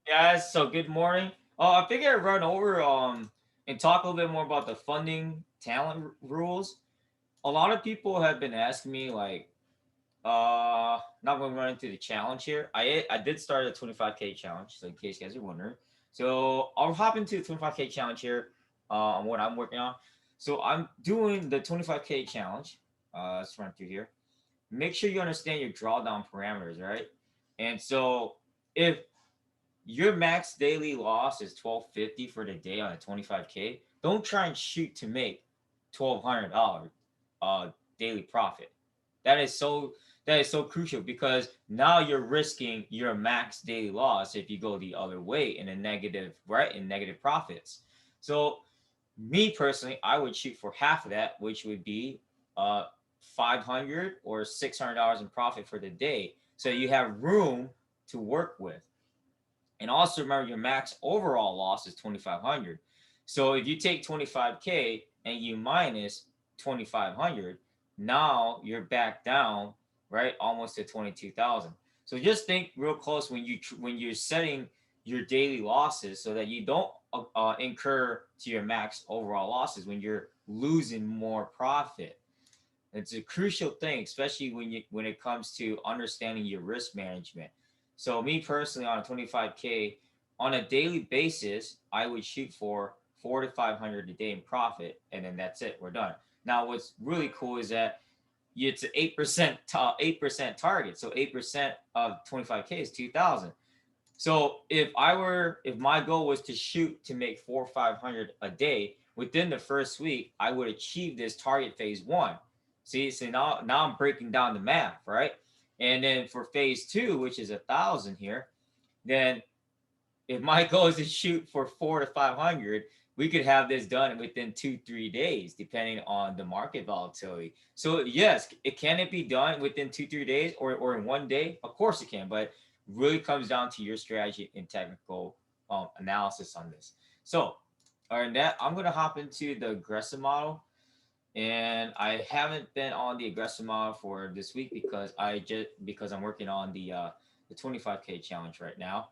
Guys, so good morning. I figured I'd run over and talk a little bit more about the funding talent rules. A lot of people have been asking me like not going to run into the challenge here. I did start a 25K challenge, so in case you guys are wondering. So I'll hop into the 25K challenge here on what I'm working on. So I'm doing the 25K challenge. Let's run through here. Make sure you understand your drawdown parameters, right? And so if your max daily loss is 1250 for the day on a 25K, don't try and shoot to make $1,200 daily profit. That is so that is so crucial because now you're risking your max daily loss if you go the other way in a negative, right? In negative profits. So me personally, I would shoot for half of that, which would be 500 or $600 in profit for the day. So you have room to work with. And also remember your max overall loss is 2,500. So if you take 25K and you minus 2,500, now you're back down, right? Almost to 22,000. So just think real close when you're setting your daily losses so that you don't incur to your max overall losses when you're losing more profit. It's a crucial thing, especially when it comes to understanding your risk management. So me personally, on a 25K, on a daily basis, I would shoot for 4 to 500 a day in profit, and then that's it. We're done. Now, what's really cool is that it's an 8% target. So 8% of 25K is 2,000. So if my goal was to shoot to make 4 or 500 a day within the first week, I would achieve this target phase one. See, so now I'm breaking down the math, right? And then for phase two, which is 1,000 here, then if my goal is to shoot for 4 to 500, we could have this done within 2 3 days, depending on the market volatility. So yes, it be done within 2 3 days or in one day? Of course it can, but really comes down to your strategy and technical analysis on this. So, other than that, I'm gonna hop into the aggressive model, and I haven't been on the aggressive model for this week because I'm working on the 25K challenge right now.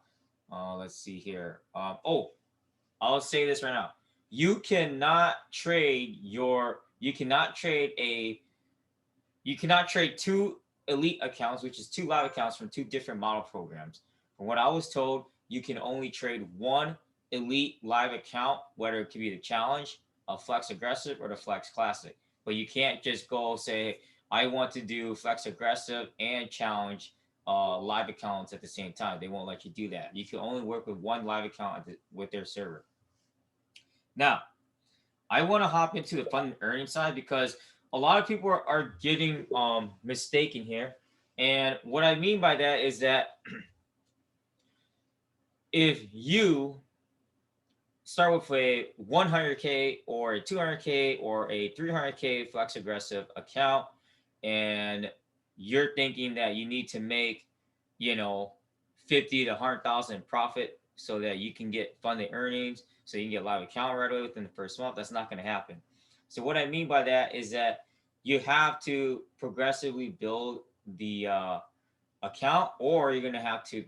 Let's see here. I'll say this right now. You cannot trade two elite accounts, which is two live accounts from two different model programs. From what I was told, you can only trade one elite live account, whether it could be the challenge, a flex aggressive, or the flex classic. But you can't just go say, I want to do flex aggressive and challenge live accounts at the same time. They won't let you do that. You can only work with one live account with their server. Now, I want to hop into the fund and earning side because a lot of people are getting mistaken here. And what I mean by that is that if you start with a 100K or a 200K or a 300K flex aggressive account, and you're thinking that you need to make, you know, 50 to 100,000 profit so that you can get funded earnings, so you can get a live account right away within the first month, that's not going to happen. So what I mean by that is that you have to progressively build the account, or you're going to have to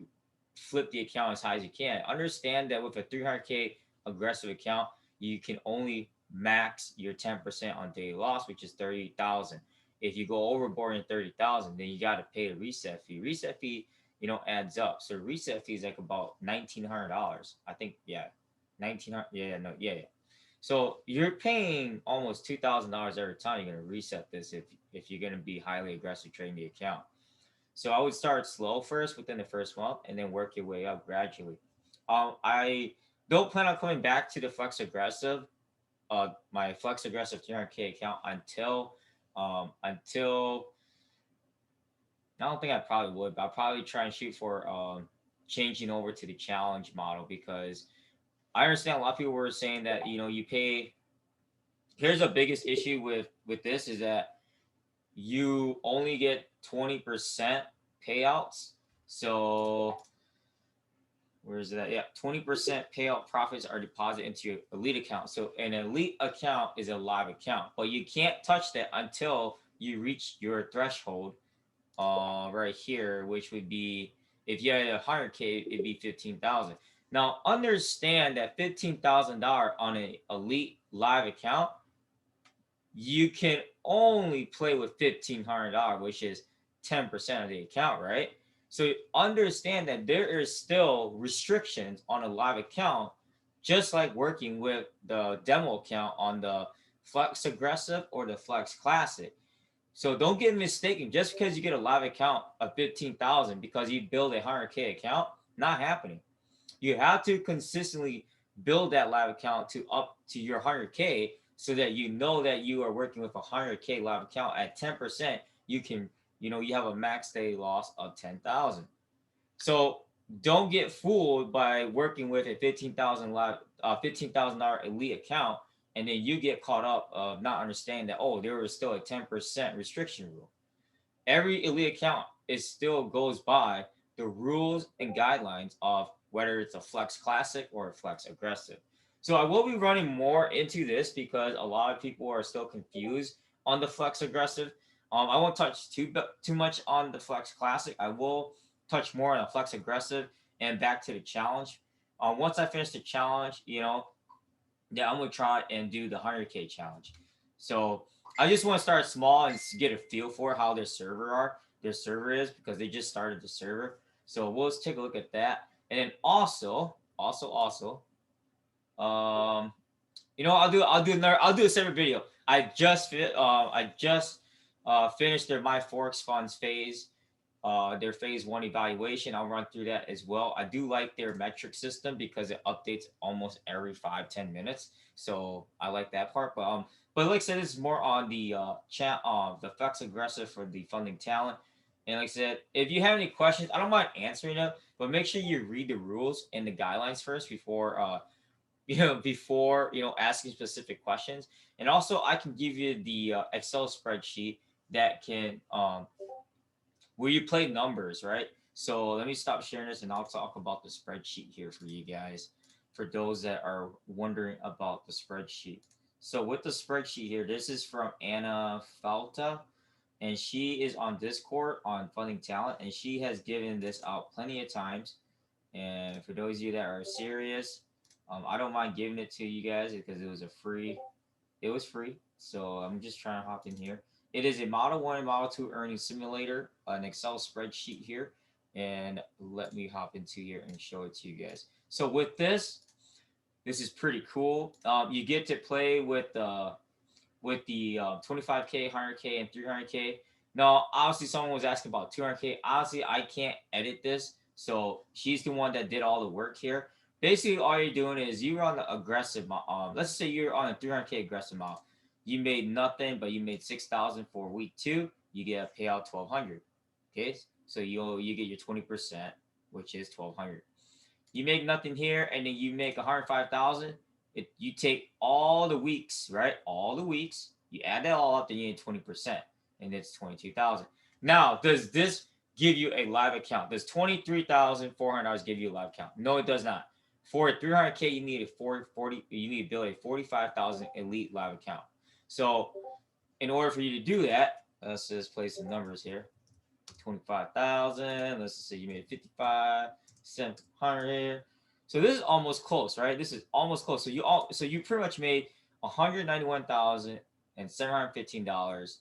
flip the account as high as you can. Understand that with a 300K aggressive account, you can only max your 10% on daily loss, which is 30,000. If you go overboard in 30,000, then you got to pay a reset fee. Reset fee, adds up. So reset fee is like about $1,900. I think, yeah, 1,900. Yeah, no, yeah, yeah. So you're paying almost $2,000 every time you're gonna reset this if you're gonna be highly aggressive trading the account. So I would start slow first within the first month and then work your way up gradually. I don't plan on coming back to the flex aggressive, my flex aggressive 300K account until I don't think I probably would, but I'll probably try and shoot for changing over to the challenge model because I understand a lot of people were saying that you pay. Here's the biggest issue with this is that you only get 20% payouts. So where is that? Yeah, 20% payout profits are deposited into your elite account. So an elite account is a live account, but you can't touch that until you reach your threshold right here, which would be if you had 100K, it'd be 15,000. Now, understand that $15,000 on an elite live account, you can only play with $1,500, which is 10% of the account, right? So understand that there is still restrictions on a live account, just like working with the demo account on the Flex Aggressive or the Flex Classic. So don't get mistaken. Just because you get a live account of 15,000 because you build a 100K account, not happening. You have to consistently build that live account to up to your 100K so that you know that you are working with a 100K live account at 10%. You can, you have a max daily loss of 10,000. So don't get fooled by working with a 15,000 elite account, and then you get caught up of not understanding that, oh, there was still a 10% restriction rule. Every elite account is still goes by the rules and guidelines of whether it's a flex classic or a flex aggressive. So I will be running more into this because a lot of people are still confused on the flex aggressive. I won't touch too much on the flex classic. I will touch more on the flex aggressive and back to the challenge. Once I finish the challenge, yeah, I'm gonna try and do the 100K challenge. So I just want to start small and get a feel for how their server is because they just started the server. So we'll just take a look at that, and then also, um, I'll do a separate video. I just finished their my forex funds phase, their phase one evaluation. I'll run through that as well. I do like their metric system because it updates almost every 5-10 minutes. So I like that part. But like I said, this is more on the chat the flex aggressive for the funding talent. And like I said, if you have any questions, I don't mind answering them, but make sure you read the rules and the guidelines first before asking specific questions. And also, I can give you the Excel spreadsheet that can where you play numbers, right? So let me stop sharing this and I'll talk about the spreadsheet here for you guys, for those that are wondering about the spreadsheet. So with the spreadsheet here, this is from Anna Falta, and she is on Discord on Funding Talent, and she has given this out plenty of times. And for those of you that are serious, I don't mind giving it to you guys because it was free. So I'm just trying to hop in here. It is a Model 1 and Model 2 earnings simulator, an Excel spreadsheet here. And let me hop into here and show it to you guys. So with this is pretty cool. You get to play with the 25K, 100K, and 300K. Now, obviously, someone was asking about 200K. Honestly, I can't edit this. So she's the one that did all the work here. Basically, all you're doing is you're on the aggressive. Let's say you're on a 300K aggressive model. You made nothing, but you made 6,000 for week two. You get a payout 1,200. Okay, so you get your 20%, which is 1,200. You make nothing here, and then you make 105,000. You take all the weeks, right? All the weeks. You add that all up, then you get 20%, and it's 22,000. Now, does this give you a live account? Does $23,400 give you a live account? No, it does not. For a 300K, you need a 40. You need to build a 45,000 elite live account. So, in order for you to do that, let's just play some numbers here. 25,000. Let's just say you made 55, 700 here. So this is almost close, right? This is almost close. So you pretty much made $191,715,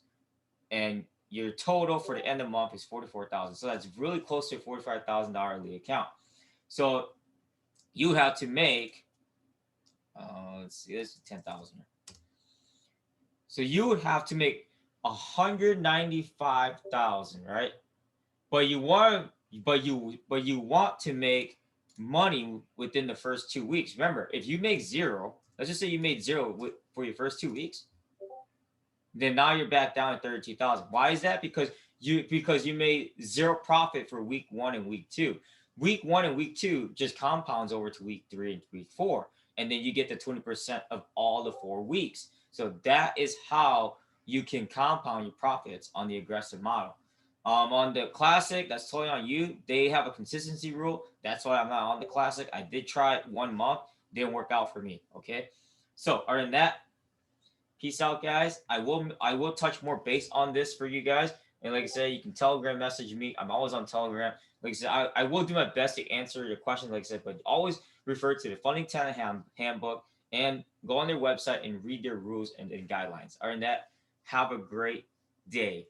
and your total for the end of the month is 44,000. So that's really close to a $45,000 elite account. So you have to make let's see, this is 10,000. So you would have to make 195,000, right? But you want to make money within the first 2 weeks. Remember, if you make zero, let's just say you made zero for your first 2 weeks, then now you're back down to 32,000. Why is that? Because you made zero profit for week one and week two. Week one and week two just compounds over to week three and week four, and then you get the 20% of all the 4 weeks. So that is how you can compound your profits on the aggressive model. On the classic, that's totally on you. They have a consistency rule. That's why I'm not on the classic. I did try it 1 month, didn't work out for me. Okay, so other than that, peace out, guys. I will touch more base on this for you guys. And like I said, you can Telegram message me. I'm always on Telegram. Like I said, I will do my best to answer your questions, like I said, but always refer to the Funding Talent Handbook and go on their website and read their rules and guidelines. Other than that, have a great day.